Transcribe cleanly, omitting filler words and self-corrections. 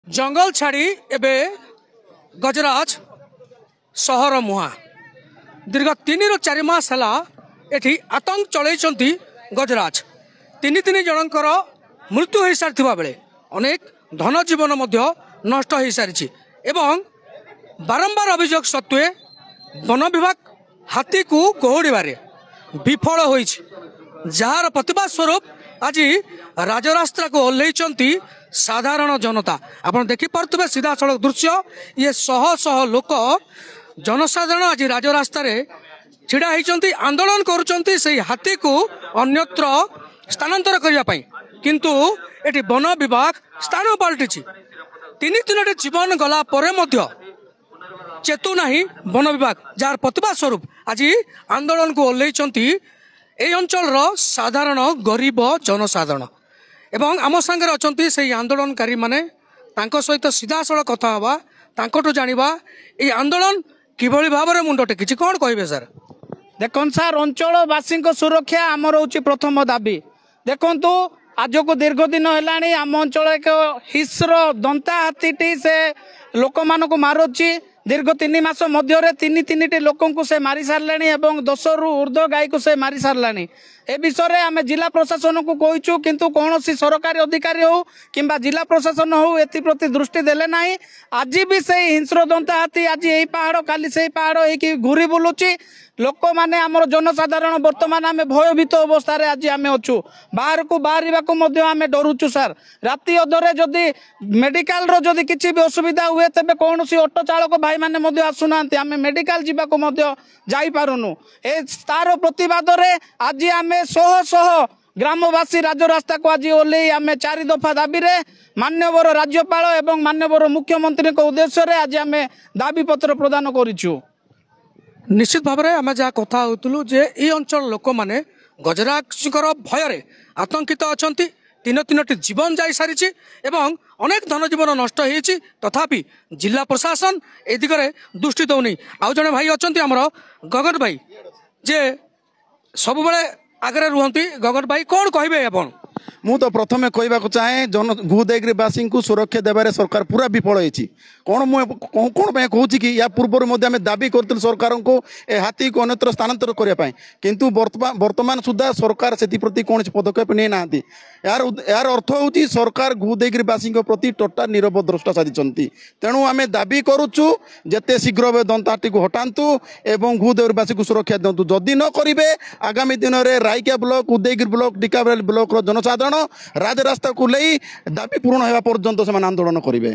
जंगल छाड़ी एबे गजराज सहर मुहा दीर्घ 3 ରୁ 4 मास है एठी आतंक चलती गजराज तीन जनकर मृत्यु हो सारी बेले अनेक धन जीवन नष्ट हो सारी एवं बारंबार अभियोग सत्वे वन विभाग हाथी को गोहड़े विफल हो जार प्रतिवाद स्वरूप आज राजरास्ता को ओह्लैचंती साधारण जनता आपन देखि पारुथिबे सीधा सड़क दृश्य ये शह शह लोक जनसाधारण आज राजरास्ता रे छिड़ा होती आंदोलन करुचंती से हाथी को अन्यत्र स्थानांतर करने पाई किंतु एटी वन विभाग स्थान पलटि तीन जीवन गला परे मध्य चेतु नाही वन विभाग जार प्रतिवाद स्वरूप आज आंदोलन को ओह्लैचंती ए अंचल साधारण गरीब जनसाधारण एवं आम सांगे अच्छा से आंदोलनकारी माने तांको सहित सीधा सड़क कथा हवा तांकोटू जानिबा ए आंदोलन किभली भाव में मुंड टेकी कौन कहे सर देखो सार अंचलवासी सुरक्षा आमर हूँ प्रथम दाबी देखु आज को दीर्घ दिन है आम अंचल एक हिस्र दंता हाथी से लोक मान को मारुची दीर्घ 3 मास मध्य तीन लोक से मारी सारे 10 रु ऊर्ध्व गाई को से मारी सारे ए विषय में आम जिला प्रशासन को कहूँ किंतु कौन सरकारी अधिकारी हो कि जिला प्रशासन हो एप्रति दृष्टि देले ना आज भी से हिंस्र दंता हाथी आज यही पहाड़ काली से पहाड़ हो घूरी बुलूची लोक मैंने आम जनसाधारण बर्तमान आम भयभीत अवस्था आज आम अच्छु बाहर को बाहर आम डरुचु सार राति अधरे जदि मेडिकल जदि किसी भी असुविधा हुए तेज कौन ऑटो चालक भाई मैंने आसुना आम मेडिकल जावाक जापरुनु तार प्रतिवाद आज आम शह शह ग्रामवासी राजरास्ता को आज ओह्लई आम 4 दफा दाबी रे माननीय राज्यपाल एवं माननीय मुख्यमंत्री उद्देश्य रे आज आम दाबी पत्र प्रदान करिछु। निश्चित भाव में आम जहाँ कथा होतलु जे ई अंचल लोक माने गजराजर भय आतंकित अच्छा तीन जीवन जा सारी एवं अनेक धन जीवन नष्ट हो तथापि जिला प्रशासन ए दिगरे दृष्टि दौनी आउ जड़े भाई अच्छा आमर गगन भाई जे सब बेले आगे रुहती गगन भाई कौन कहे आप मु तो प्रथमे कहवाक चाहे जन भूदेग्रीवासी को सुरक्षा देवारे सरकार पूरा विफल होती कौन मुझे कहूँ कि या पूर्व आम दाबी कर सरकार को ए हाथी को अन्यत्र स्थानांतर करने किंतु वर्तमान सुधा सरकार से प्रति कौन पदक्षेप नहीं ना यार अर्थ हूँ सरकार भूदेग्रीवासी प्रति टोटाल नीरव द्रष्टा साधी तेणु आम दाबी करुचु जिते शीघ्र दंताटी को हटातु एवं भूदेग्रीवासी को सुरक्षा दिंतु जदि न करेंगे आगामी दिन में Raika block Udayagiri block Tikabali block जनसाधारण राजरास्ता को ले दाबी पूर्ण होगा पर्यंत से आंदोलन करेंगे।